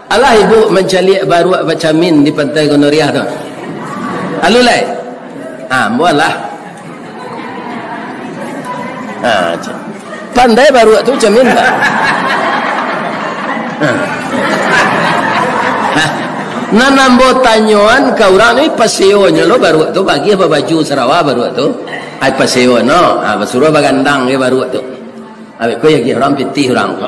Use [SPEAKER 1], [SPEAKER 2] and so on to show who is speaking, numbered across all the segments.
[SPEAKER 1] Alah ibu mencari baru baca min di pantai Gonoriah tu. Alulai. Mualah. Pandai baru tu camin tak? Nambo tanyoan ka urang ni paseonya lo baru tu bagi apa baju Sarawak baru tu. Ai paseo no, basuruh bagandang ye baru tu. Abi ko ya orang pitih orang tu.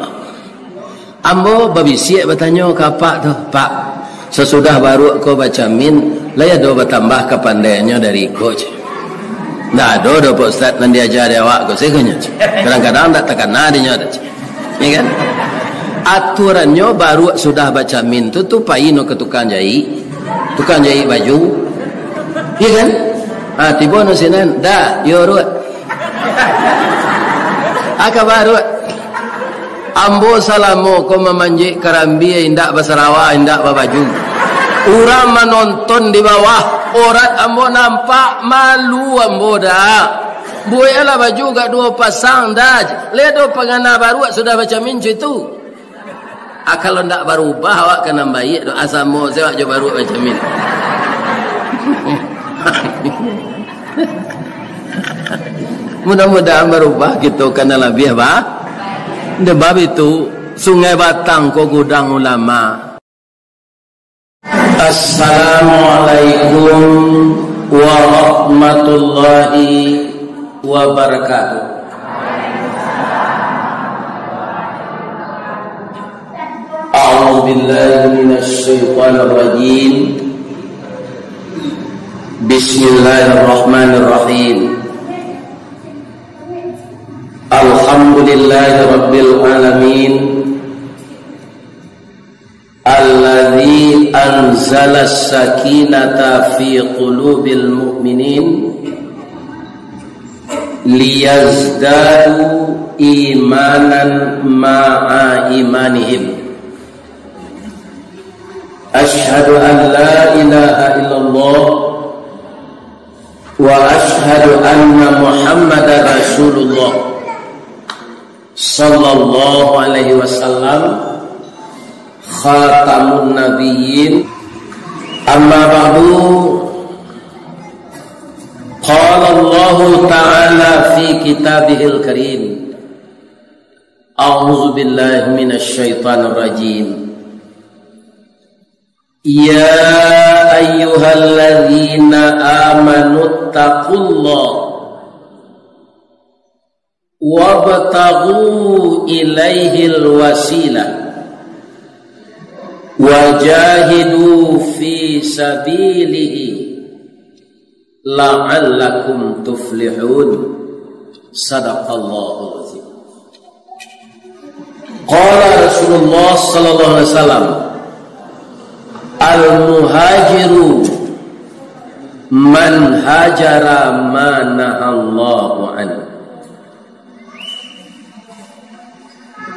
[SPEAKER 1] Ambo babisiak bertanya ke Pak tu, Pak, sesudah baru kau baca min, lah ya do bertambah kepandaiannya dari coach. Nah, do Pak Ustaz nan diajar awak ko sekenya. Kadang-kadang tak tekan nadinya dah. Ya kan? Aturannya baru sudah baca min tu paino ke tukang jahit baju. Ya kan? Tiba no sinan, dah, yo ruat. Aka baru ambo salamo ko memanjik karambi indak basarawa indak babaju. Orang menonton di bawah, orang ambo nampak malu ambo dah. Buaya lah baju gak dua pasang dah. Ledo pengana baru sudah baca mincu itu. Kalau ndak berubah awak kena baik doa samo saya je baru baca min. Mudah-mudahan berubah gitu karena lebih apa? Sebab itu Sungai Batang ko gudang ulama. Assalamualaikum warahmatullahi wabarakatuh. A'udzu billahi minasy syaithanir rajim. Bismillahirrahmanirrahim. Alhamdulillahi rabbil alamin. Alladzi anzala as-sakinata fi qulubil mu'minin liyazdadu imanan ma'a imanihim. Ashhadu an la ilaha illallah wa ashhadu anna Muhammadar Rasulullah sallallahu alaihi wasallam khatamun nabiyyin. Amma ba'du. Qala Allah ta'ala fi kitabihil karim. A'udzu billahi minasy syaithanir rajim. Ya ayyuhalladzina amanu taqullaha wabtaghu ilaihil wasilah wajahidu fi sabilihi la'allakum tuflihun. Sadaqallahul azim. Qala Rasulullah sallallahu alaihi wasallam, al-muhajiru man hajara ma nahallahu anhu.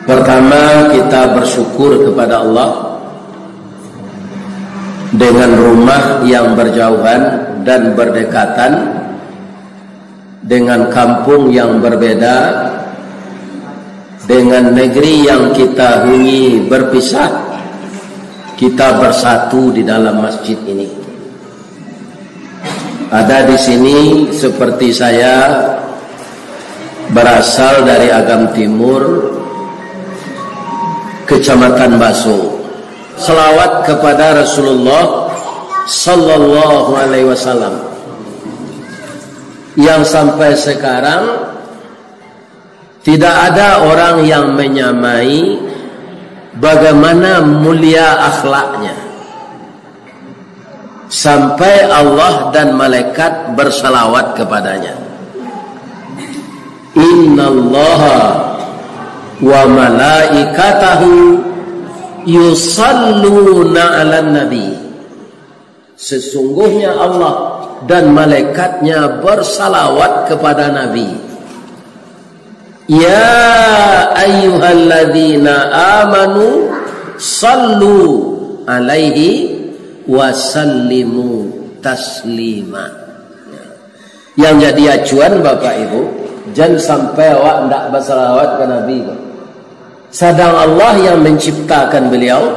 [SPEAKER 1] Pertama, kita bersyukur kepada Allah dengan rumah yang berjauhan dan berdekatan, dengan kampung yang berbeda, dengan negeri yang kita huni berpisah, kita bersatu di dalam masjid ini. Ada di sini seperti saya berasal dari Agam Timur, Kecamatan Baso. Selawat kepada Rasulullah sallallahu alaihi wasallam yang sampai sekarang tidak ada orang yang menyamai bagaimana mulia akhlaknya sampai Allah dan malaikat bersalawat kepadanya. Innallaha wa malaikatahu yusalluna 'alan nabi. Sesungguhnya Allah dan malaikatnya bersalawat kepada Nabi. Ya ayyuhalladzina amanu sallu alaihi wa sallimu taslima. Yang jadi acuan Bapak Ibu, jangan sampai awak ndak bersalawat ke Nabi. Sedang Allah yang menciptakan beliau,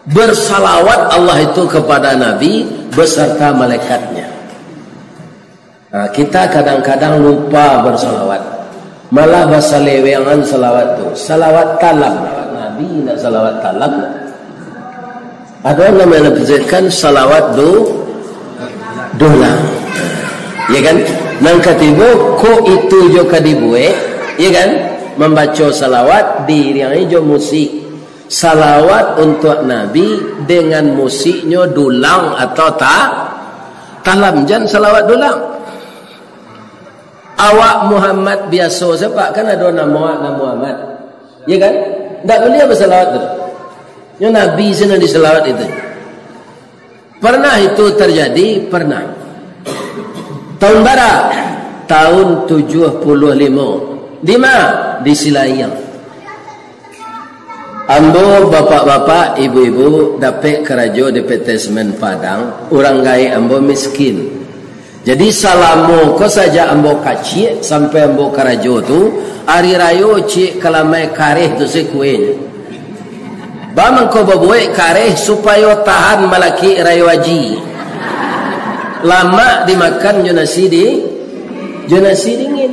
[SPEAKER 1] bersalawat Allah itu kepada Nabi beserta malaikatnya. Nah, kita kadang-kadang lupa bersalawat, malah bahasa lewengan salawat itu salawat talam. Nabi tidak salawat talam. Ada yang namanya menjelaskan salawat dolang, ya kan? Nang ketibu ko itu juga dibuat, ya kan? Membaca salawat diiringi jo musik. Salawat untuk Nabi dengan musiknya dulang atau talam, jangan salawat dulang. Awak Muhammad biasa sebab kan ada nama Muhammad, ya kan? Tak boleh bersalawat tu. Yang Nabi sana disalawat itu. Pernah itu terjadi, pernah. Tahun berapa? Tahun 75. Di mana? Di Silayang. Ambo bapak-bapak, ibu-ibu dapat kerajo di PT Semen Padang. Orang gaya ambo miskin. Jadi salamu ko saja ambo kacik sampai ambo kerajo tu hari rayo cik kalamai kareh tu si kuenya. Bamang ko babuai kareh supaya tahan malaki rayo haji. Lama dimakan jonasi dingin.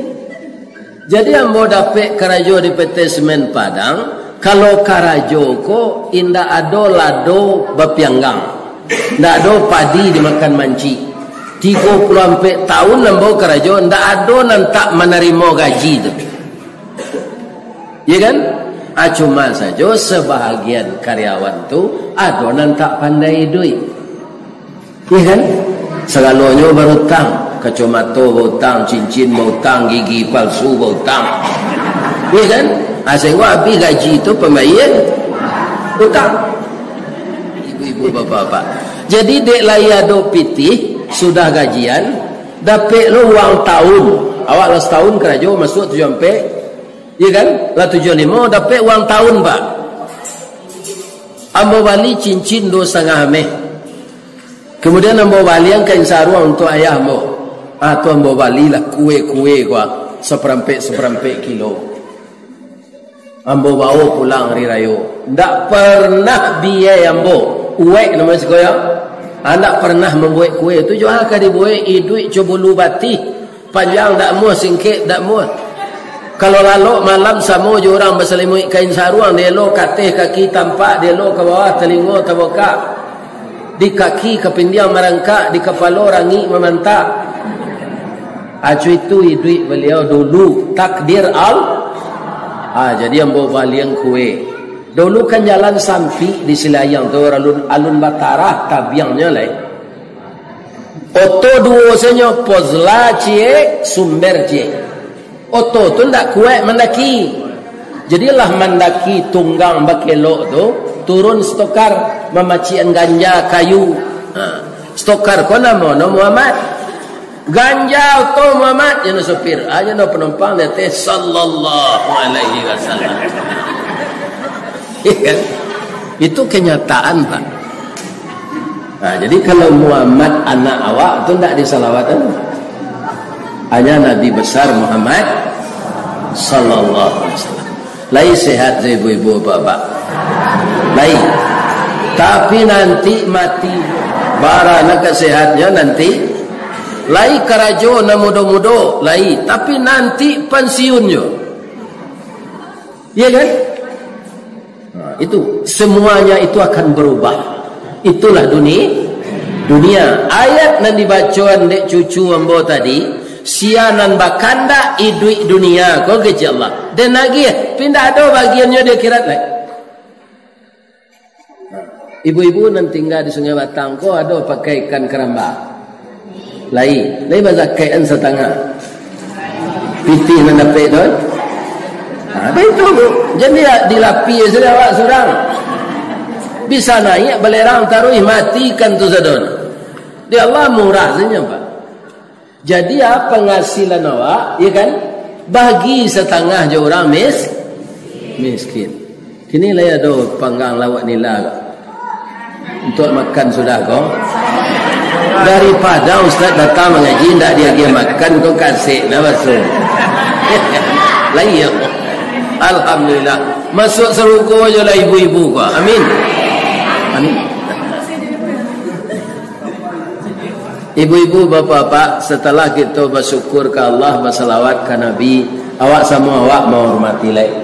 [SPEAKER 1] Jadi ambo dapat kerajo di PT Semen Padang. Kalau karajo ko inda ado lado bapianggang, ndak ado padi dimakan manci. 30 tahun nambo karajo ndak ado nantak menerima gaji tu, ya kan? Cuma saja sebahagian karyawan tu ado nantak pandai duit, ya kan? Segalanya berutang, kacamata berutang, cincin berutang, gigi palsu berutang, ya kan? Sehingga habis gaji itu pembayar hutang. Ibu-ibu bapak-bapak. Jadi dek layado pitih sudah gajian, dapat lo uang tahun. Awak lah setahun kerajo masuk 7 sampai, ya kan? Lah 75 dapat uang tahun pak. Ambo bali cincin 2,5 meh. Kemudian ambo bali yang kain sarung untuk ayah ambo. Atau ambo bali lah kue-kue gua seperempat kilo. Ambo bawa pulang hari rayo. Tak pernah biaya ambo uek nama sekolah. Tak pernah membuat kue tu jual ka dibuat duit cobulu bati panjang tak muah singkit tak muah. Kalau lalu malam sama je orang berselimut kain sarung dia lo katih kaki tampak dia lo ke bawah telinga terbuka di kaki kepindiang merangkak di kepala rangi memantak. Acu itu duit beliau dulu takdir jadi ambo baliang kue. Dulu kan jalan sampi di Silayang tu alun Batara tabiangnya lai. Oto dua senyo pozla cie sumber cie. Oto tu ndak kuat mendaki. Jadilah mendaki tunggang bakelo tu turun stokar memacian ganja kayu. Stokar ko nama Muhammad. Ganja auto Muhammad yang sopir aja no penumpang teh sallallahu alaihi wasallam. Kan? Itu kenyataan pak. Nah, jadi kalau Muhammad anak awak itu tidak disalawatan. Hanya Nabi besar Muhammad sallallahu alaihi wasallam. Lai sehat ibu-ibu bapak. Lai. Tapi nanti mati barana kesehatnya nanti. Lai karajo na mudo-mudo, lai. Tapi nanti pensiunnya. Ya kan? Nah, itu. Semuanya itu akan berubah. Itulah dunia. Ayat yang dibacaan dek cucu ambo tadi. Sianan bakanda idui dunia. Kau kecil Allah. Dan lagi pindah ada bagiannya dia kirat lagi. Ibu-ibu nanti tinggal di Sungai Batang. Kau ada pakai ikan keramba. Lai bazakai setengah pitih nak dapat tu. Itu jadi dilapi sudah awak surang. Bisa naik belerang taruh matikan tu sadon. Dia Allah murah saja pak. Jadi penghasilan awak, ya kan? Bagi setengah je orang miskin. Kini lah ada panggang lawak nila untuk makan sudah kau. Daripada ustaz datang mengaji tidak dia makan kau kasih nak basuh. Lain Alhamdulillah. Masuk seruku aja lah ibu-ibu kau. Amin. Amin. Ibu-ibu, bapak-bapak, setelah kita bersyukur ke Allah, bersalawat ke Nabi, awak semua awak menghormati lagi.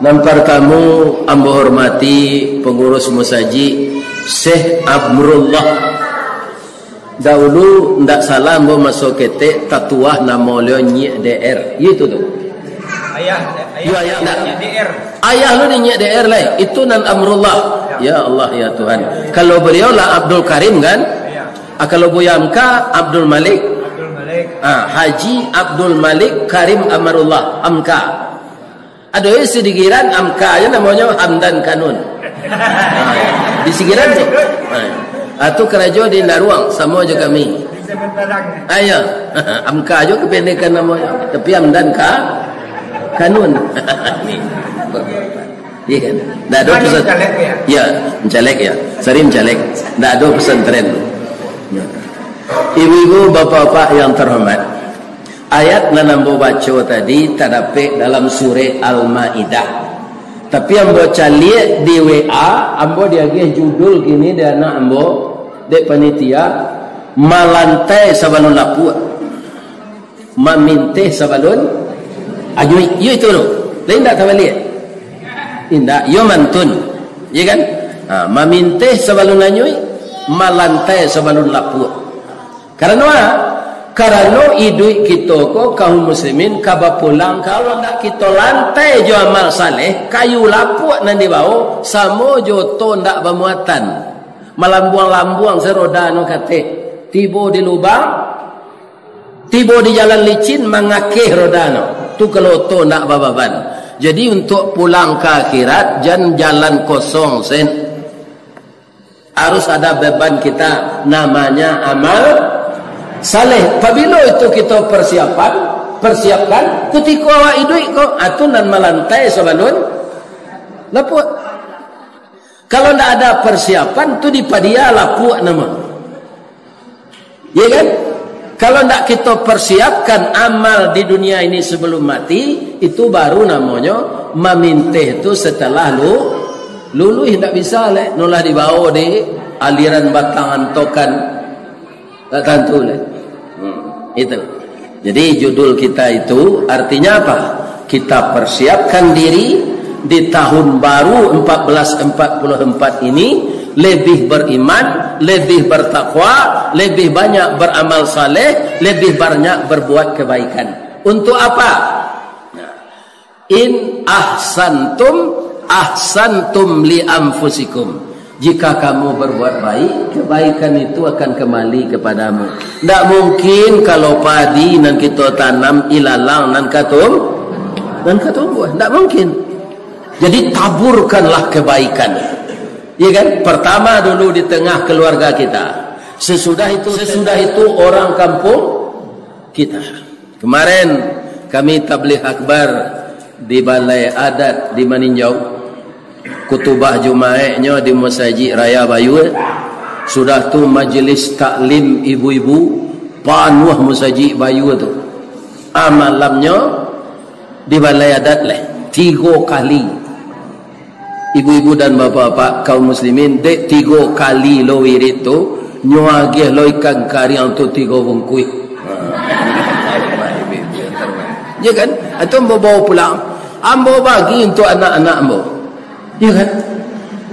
[SPEAKER 1] Nampar kamu ambo hormati pengurus musaji Syekh Amrullah. Dahulu ndak salah ambo masuk ketek tatuah nama lo Nyek DR. Itu tu. Ayah Nyek DR. Ayah lu di Nyek DR lah. Itu nan Amrullah. Ya Allah ya Tuhan. Kalau beliau lah Abdul Karim kan? Kalau Buyamka Abdul Malik. Haji Abdul Malik Karim Amarullah Amka. Aduh sedikiran Amka aja namanya Hamdan Kanun. Di sigiran tu. Atau kerajo di Naruang sama aja kami. Ayo Amka aja kependekan namanya. Tapi Hamdan Kanun. Iya kan? Ndak ada pesan. Ya, mencalek ya. Sering mencalek. Ndak ada pesantren. Ibu-ibu, bapak-bapak yang terhormat, ayat yang ambo baca tadi terdapat dalam surah Al-Maidah. Tapi ambo caliak di WA, ambo diagih judul gini dia anak ambo dek panitia malantai sabalun lapuk, maminteh sabalun ajui. Yo itu loh. Lain tak tahu lihat. Indah, yo mantun. Ya kan? Maminteh sabalun ajui, malantai sabalun lapuk. Karena idui kita ko kaum muslimin kaba pulang kalau nak kita lantai jo amal saleh kayu lapuk nan di bawah samo jo to ndak bermuatan melambuang-lambuang seroda no kate tibo di lubang tibo di jalan licin mangakeh roda no tu kalau to ndak bababan. Jadi untuk pulang ke akhirat jangan jalan kosong sen, harus ada beban kita namanya amal saleh. Apabila itu kita persiapkan ketika awak hidup kau atunan melantai sabalun lapuk. Kalau tidak ada persiapan tu dipadia lapuk nama. Ya kan? Kalau tidak kita persiapkan amal di dunia ini sebelum mati, itu baru namanya maminteh itu setelah lulu tidak bisa leh nulah dibawa di aliran batangan tokan tak tentu leh. Itu. Jadi judul kita itu artinya apa? Kita persiapkan diri di tahun baru 1444 ini lebih beriman, lebih bertakwa, lebih banyak beramal saleh, lebih banyak berbuat kebaikan. Untuk apa? In ahsantum li anfusikum. Jika kamu berbuat baik, kebaikan itu akan kembali kepadamu. Tidak mungkin kalau padi nan kita tanam ilalang nan katum buah. Tidak mungkin. Jadi taburkanlah kebaikan. Ya kan? Pertama dulu di tengah keluarga kita. Sesudah itu orang kampung kita. Kemarin kami tabligh akbar di Balai Adat di Maninjau. Kutubah Jumaatnya di Masjid Raya Bayu. Sudah tu majlis taklim ibu-ibu panuh Masjid Bayu tu. Malamnya di Balai Adat 3 kali. Ibu-ibu dan bapak-bapak kaum muslimin dek 3 kali lo wirid tu nyuagih lo ikan kari untuk 3 bungkus. Ya kan? Atau bawa pulang. Ambo bagi untuk anak-anak ambo. Ya kan?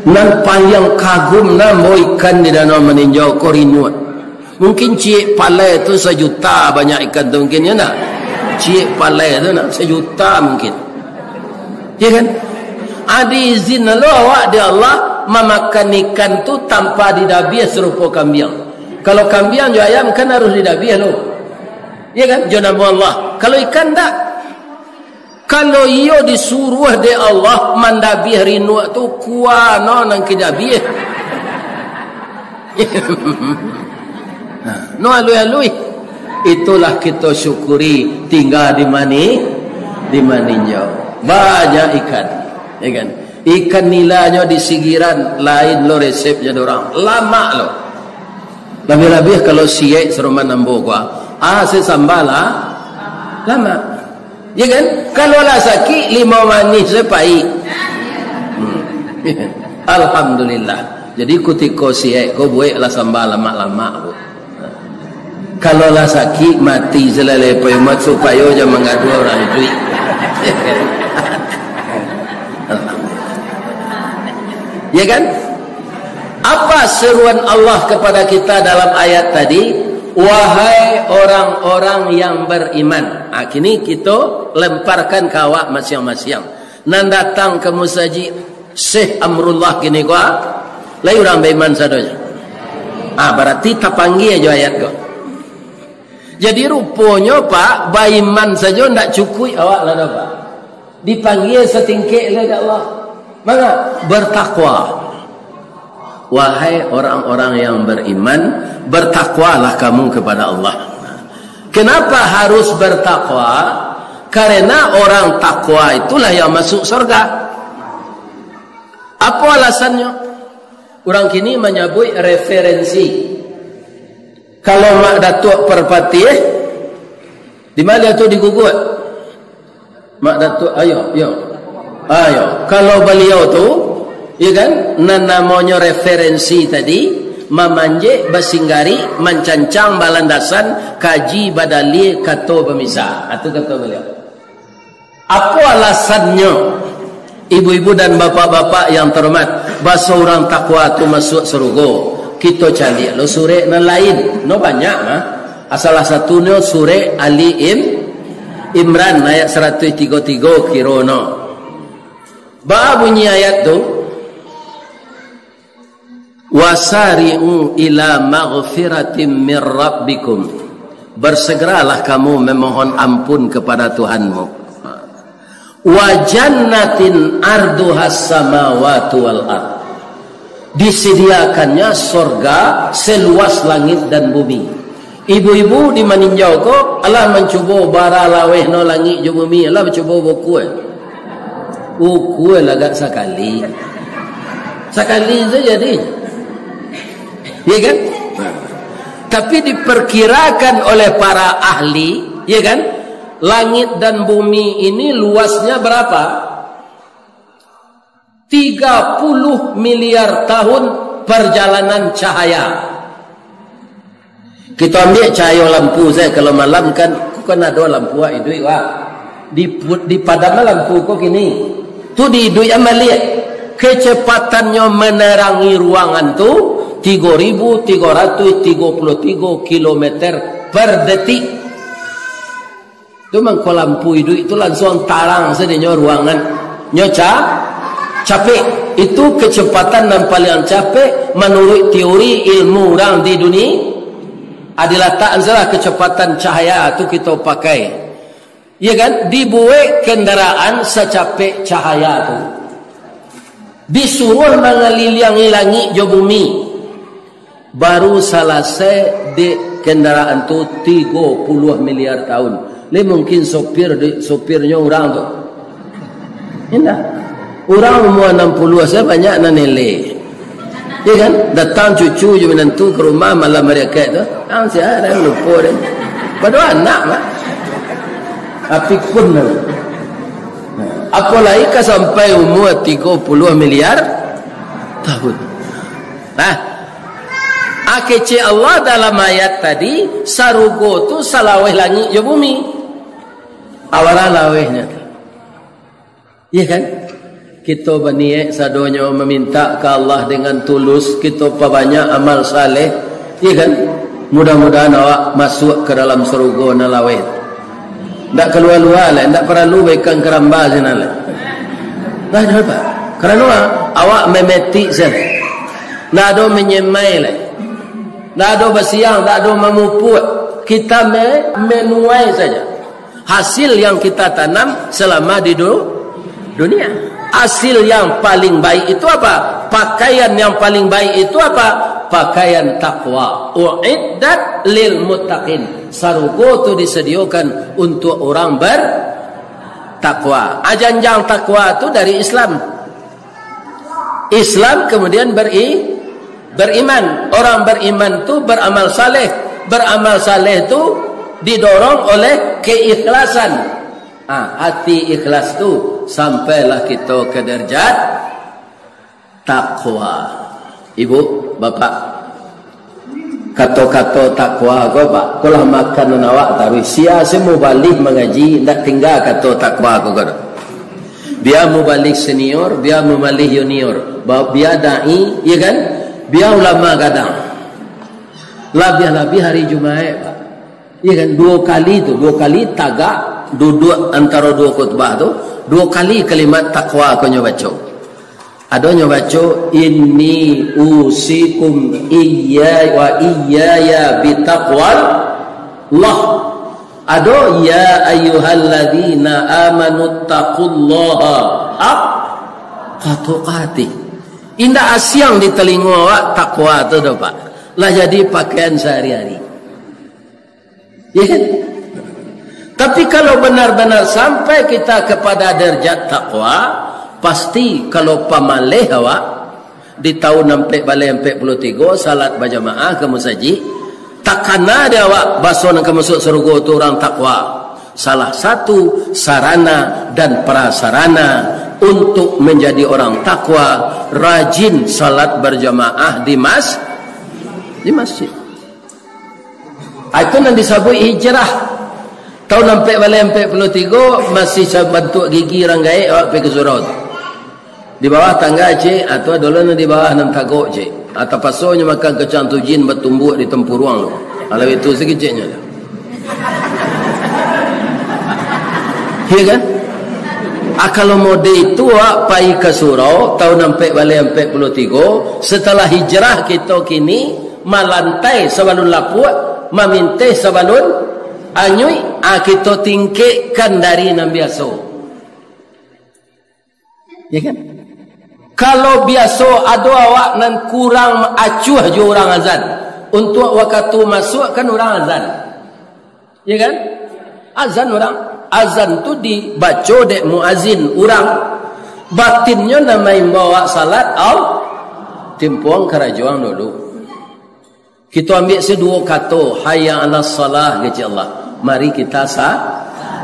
[SPEAKER 1] Nan payang kagum nan mau ikan di danau Maninjau korinua. Mungkin cik palai tu 1 juta banyak ikan tu mungkin ya nak. Cik palai tu nak 1 juta mungkin. Ya kan? Ada izin lo awak di Allah memakan ikan tu tanpa didabiah serupa kambing. Kalau kambing jo ayam kan harus didabiah lo. Ya kan? Jo nama Allah. Kalau ikan tak. Kalau iyo disuruh de Allah mandabiah rinu tu kuano nang kidabiah. No alui. Itulah kita syukuri tinggal di Maninjau. Banyak ikan. Ya kan? Ikan nilainya di sigiran lain lo resepnya orang. Lama lo. Lebih-lebih kalau siek seruman nambo gua. Sesambala lama. Ya kan? Kalau lah sakit, 5 manis sepai. Alhamdulillah. Jadi ketika siap kau buatlah sambal lama-lama. Kalau lah sakit mati selesai pemat supaya jangan mengadu orang duit. Ya kan? Apa seruan Allah kepada kita dalam ayat tadi? Wahai orang-orang yang beriman. Kini kita lemparkan ke awak masing-masing. Nan datang ke musajid Syekh Amrullah kini gua. Lai orang beriman sadonya. Berarti tak panggil aja ayat kau. Jadi rupanya Pak, beriman saja ndak cukup awak lah dah Pak. Dipanggil setingkik oleh Allah. Mana? Bertakwa. Wahai orang-orang yang beriman, bertakwalah kamu kepada Allah. Kenapa harus bertakwa? Karena orang takwa itulah yang masuk surga. Apa alasannya? Orang kini menyebut referensi. Kalau mak datuk perpati di mana tu digugut? Mak datuk ayo. Kalau beliau tu, ya kan, namanya referensi tadi, memanjek basinggari, mencancang balandasan, kaji badali kato pemisah. Itu kata beliau. Apa alasannya? Ibu-ibu dan bapak-bapak yang terhormat, bahasa orang takwa tu masuk surga. Kita cari lo surah nan lain, no banyak mah. Salah satunya surah Ali Imran ayat 133 kirono. Ba bunyi ayat tu, wasari'u ila maghfiratin min rabbikum. Bersegeralah kamu memohon ampun kepada Tuhanmu. Wa jannatin arduhas samawati wal ard. Disediakannya surga seluas langit dan bumi. Ibu-ibu di maninjau ko Allah mencuba bara laweh no langit jo bumi. Allah mencuba buku lagak sekali saja jadi. Ya kan? Tapi diperkirakan oleh para ahli, ya kan, langit dan bumi ini luasnya berapa? 30 miliar tahun perjalanan cahaya. Kita ambil cahaya lampu saya kalau malam kan ada lampu itu di padam lampu kok gini. Tu di idui amaliat kecepatannya menerangi ruangan tu 3.333 km per detik. Tu mangko lampu itu langsung tarang sedenya ruangan nyoca capek. Itu kecepatan yang paling capek menurut teori ilmu orang di dunia adalah tak salah kecepatan cahaya itu kita pakai. Ya kan? Dibuat kendaraan secapek cahaya itu. Disuruh mengelilingi langit jo bumi. Baru selesai di kendaraan itu 30 miliar tahun. Ini mungkin sopirnya orang tu. Indah. Orang umur 60 saya banyak nanele. Ya kan? Datang cucu je menantu ke rumah malam mereka tu. Saya dah lupa dia. Padahal anak mah. Api pun. Apalagi ke sampai umur 30 miliar tahun. Nah, akece Allah dalam ayat tadi sarugo tu salaweh langit je bumi. Awala lawehnya. Ya kan? Kita berniat sadonya meminta ke Allah dengan tulus, kita perbanyak amal saleh, ya kan? Mudah-mudahan awak masuk ke dalam surga nalawet. Tak keluar-luar lah, tak perlu baikkan keramba sana lah. Tak ada apa? Kerana awak memetik sana. Tak ada menyemai lah. Tak ada bersiang, tak ada memuput. Kita menuai saja hasil yang kita tanam selama di dunia. Hasil yang paling baik itu apa? Pakaian yang paling baik itu apa? Pakaian takwa. Uiddat lil muttaqin. Sarugo itu disediakan untuk orang bertakwa. Ajanjang takwa itu dari Islam. Islam kemudian beriman. Orang beriman itu beramal saleh. Beramal saleh itu didorong oleh keikhlasan. hati ikhlas tu sampailah kita ke derajat takwa. Ibu, bapak, kata-kata takwa kau pak, kau lah makan awak taruh sia semua balik mengaji, nak tinggal kata takwa kau kau. Biar mau balik senior, biar mau balik junior, biar dai, ya kan? Biar ulama kadang. Lebih-lebih hari Jumaat pak. Ya kan, dua kali tagak duduk antara dua khutbah tu, 2 kali kalimat takwa kau baca. Ada baca inni usikum iyya wa iyaya bitaqwal Allah. Ada ya ayyuhalladzina amanu taqullaha haqqa tuqatih. Indah asyang di telinga awak takwa tu dah pak. Lah jadi pakaian sehari-hari. Ya kan? Tapi kalau benar-benar sampai kita kepada derajat takwa, pasti kalau pamalih awak di tahun 43 salat berjamaah ke masjid, takana dia awak baso nak masuk surga tu orang takwa. Salah satu sarana dan prasarana untuk menjadi orang takwa, rajin salat berjamaah di masjid. Itu yang disebut hijrah. Tahun 43 masih bentuk gigi orang gaib awak pergi ke surau tu. Di bawah tangga cik, atau dulu di bawah nan tagok cik. Atau pasonya makan kecang tu jin bertumbuk di tempuruang tu. Kalau itu sekecilnya. Ya kan? Kalau mode itu awak pergi ke surau tahun 43, setelah hijrah kita kini malantai sabalun laput, maminteh sabalun anyui, kita tingkatkan dari yang biasa. Ya kan? Kalau biasa ada awak nan kurang acuh je orang azan, untuk waktu masuk kan orang azan. Ya kan? Azan tu dibaca dek muazin orang, batinnya namai bawa salat timpuang kerajaan dulu. Kita ambil sedua kata, hayya 'alas salah keji Allah. Mari kita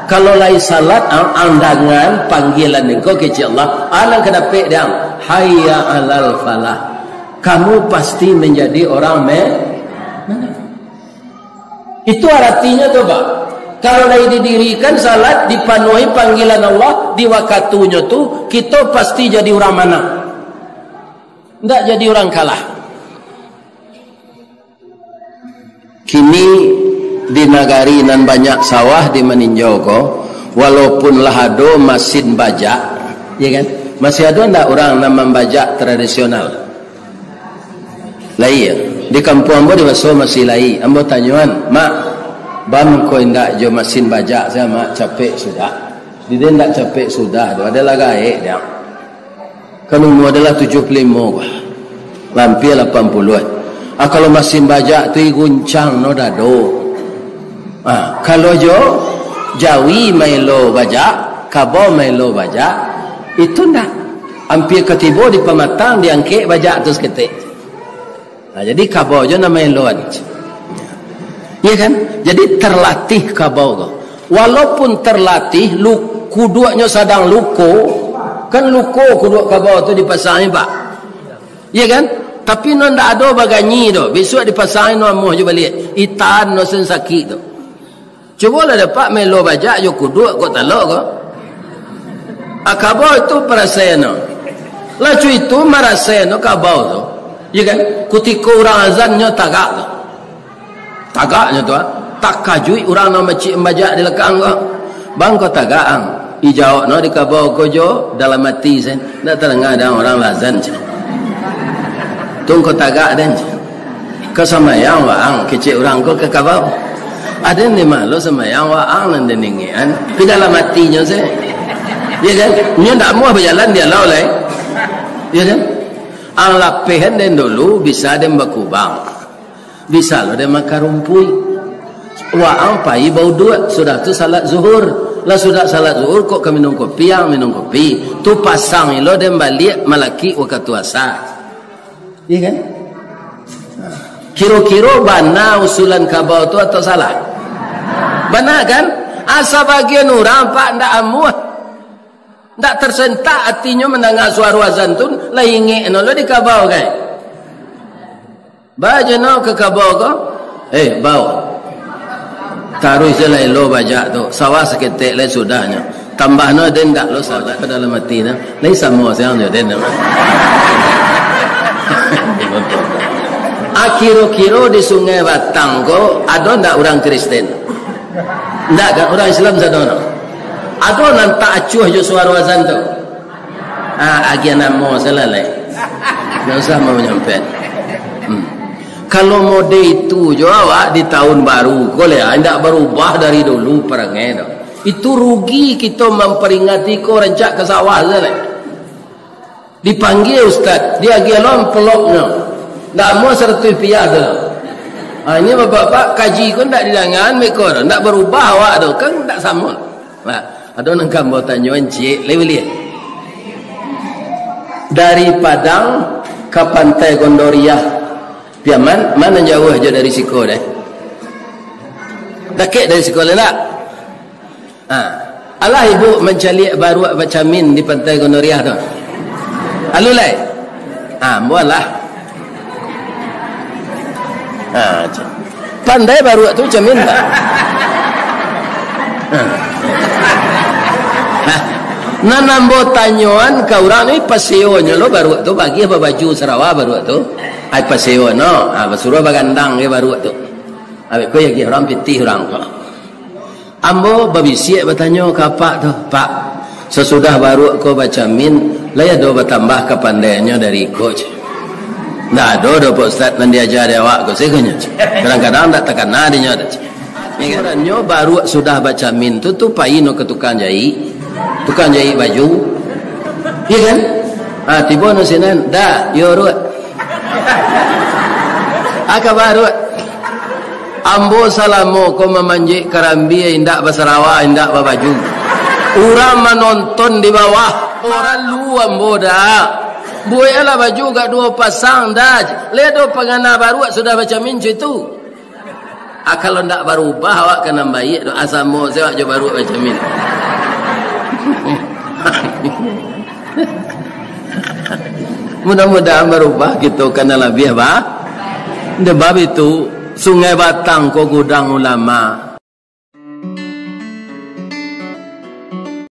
[SPEAKER 1] kalau lai salat andangan panggilan engkau keji Allah, alang kedapik dia hayya 'alal falah. Kamu pasti menjadi orang itu artinya tu Pak. Kalau lai didirikan salat dipenuhi panggilan Allah di waktunya tu, kita pasti jadi orang mana? Tidak jadi orang kalah. Kini di negari nan banyak sawah di meninjau ko, walaupun lah ada mesin bajak, ya kan? Masih ada ndak orang nama bajak tradisional? Lah iya, di kampung ambo di Baso masih lai. Ambo tanyuan, mak, bam ko ndak jo mesin bajak? Saya mak capek sudah. Dia ndak capek sudah, ada lah gaek dia. Kan umur adalah 75, lampir 80. Kalau mesin bajak tu guncang no dado. Kalau jo Jawi mailo bajak, Kabo mailo bajak, itu ndak. Hampir ketibo di pematang diangkek bajak terus ketik. Jadi Kabo jo nama mailo aja. Ya kan? Jadi terlatih Kabo. Walaupun terlatih, kuduaknya sadang luko, kan luko kuduk Kabo tu dipasangin Pak. Ya kan? Tapi no ndak ada baganyi tu. Besok dipasangin no amuh je balik. Itan no sen sakit tu. Cubalah dapat melo bajak yo kuduk kau talak kau. Akabau itu perasaan no. Lacu itu merasakan no kabau tu. Ya kan? Ketika orang azannya tagak tu. Tagaknya tu tak kajui orang nama cik bajak di lekang kau. Bang kau tagak ang. Ijawab no di kabau kau jo dalam hati sen. Nak terengah ada orang lazan je. Tunggu tagak dan ke samayang waang kecil orang ko ke kabau. Ada ni malu samayang waang nan deningian. Di dalam hatinya saya. Ya kan? Nya ndak mau berjalan dia lau lai. Ya kan? Ang lapihan den dulu bisa dem bakubang. Bisa lo dem makarumpui. Waang pai bau dua sudah tu salat zuhur. Lah sudah salat zuhur kok ke minum kopi minum kopi. Tu pasang lo dem balik malaki waktu asar. Iya kan? Kira-kira bana usulan kabau tu atau salah? Bana kan? Asa bagian orang pak ndak amuah. Ndak tersentak hatinya mendengar suara azan tu, lah ingin lo di kabau kan. Baca no ke kabau ko. Bau. Taruh selai lo baca tu. Sawah seketik le sudahnya. Tambah no den ndak lo salat ke dalam hati na. Lai sama saya jo den. Kiro-kiro di Sungai Batang ko ada ndak orang Kristen? Ndak kan orang Islam sadono. Ada nan tak acuh jo suara azan tu. Agian namo selalai. Enggak usah mau nyampe. Kalau mode itu jo awak di tahun baru, boleh ndak berubah dari dulu perangai tu. Itu rugi kita memperingati ko rancak ke sawah sana. Dipanggil ustaz, dia gialon peloknya. Ndak mau sertifikat tu. Ini bapak-bapak kaji ko ndak didangan mekor, ndak berubah awak tu kan ndak sama. Nah, ada nang gambar tanyuan cik lewili. Dari Padang ke Pantai Gondoriah. Piaman mana jauh aja dari Siko deh. Dekat dari Siko tak? Alah ibu mencari baru bacamin di Pantai Gondoriah tu. Alulai. Mualah. Pandai baru tu camin tak? Nanambo tanyuan kau orang ni paseonya lo baru tu bagi apa baju Sarawak baru tu. Ai paseo no, basuro bagandang ke baru tu. Abe ko yagi orang pitih orang ko. Ambo babisiek bertanya ke pak tu, Pak, sesudah baru ko baca min, laya do bertambah kepandaiannya dari coach. Nah, do Pak Ustaz nan diajar awak ko sekonya. Kadang-kadang tak tekan nadinya dah. Orangnya baru sudah baca min tu paino ke tukang jahit baju. Iya kan? Tiba no sinan, dah yo ruat. Baru ambo salamo ko memanjik karambi indak basarawa indak babaju. Orang menonton di bawah, orang lu ambo dah. Buaya baju gak dua pasang dah. Ledo pengana baru sudah baca mincu itu. Kalau ndak berubah awak kena baik doa samo saya je baru baca min. Mudah-mudahan berubah gitu kena lebih bah. Sebab itu Sungai Batang ko gudang ulama.